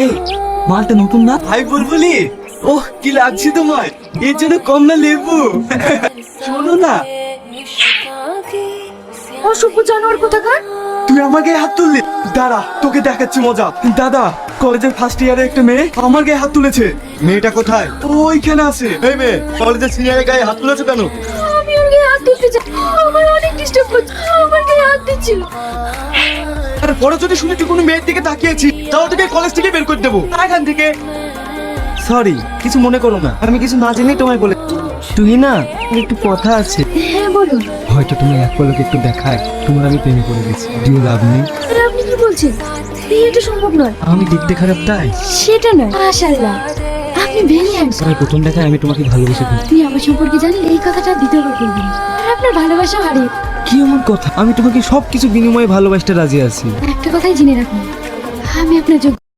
এই মালটা নতুন না? ভাই বুলবুলি, ওহ কি লাগছে তোমার? এর জন্য কম না লেবু। শোনো না, অসভ্য জানোয়ার কোথাকার। তুই আমার গায়ে হাত তুললি। দাঁড়া, তোকে দেখাচ্ছি মজা। দাদা, কলেজের ফার্স্ট ইয়ারে একটা মেয়ে আমার গায়ে হাত তুলেছে। মেয়েটা কোথায়? ওইখানে আছে। এই মেয়ে, কলেজের সিনিয়রের গায়ে হাত তুলেছো কেন? আমি ওর গায়ে হাত তুলতে চাই, আমার অনেক ডিস্টার্ব করছে, আমার গায়ে হাত দিচ্ছিল। তারপরে যদি শুনে তুই কোনো মেয়ের দিকে তাকিয়েছি, তাহলে তোকে কলেজ থেকে বের করে দেবো এখান থেকে। সরি, কিছু মনে করো না, আমি কিছু না জেনেই তোমায় বলে। তুই না, একটু কথা আছে। হ্যাঁ বলুন। হয়তো তোমার এক পলকে একটু দেখায় তোমার আমি প্রেমে পড়ে গেছি। Do you love me? আরে আপনি কি বলছেন? এটা সম্ভব নয়। আমি দেখতে খারাপ তাই? সেটা নয়, মাশাআল্লাহ আপনি ভেরি হ্যান্ডসাম। আর প্রথম দেখায় আমি তোমাকে ভালোবেসে ফেলি। তুই আমার সম্পর্কে জানি এই কথাটা দ্বিতীয়বার বলবেন, আর আপনার ভালোবাসা হারিয়ে। কি এমন কথা? আমি তোমাকে সবকিছু বিনিময়ে ভালোবাসতে রাজি আছি। একটা কথাই জেনে রাখুন, আমি আপনার যোগ্য।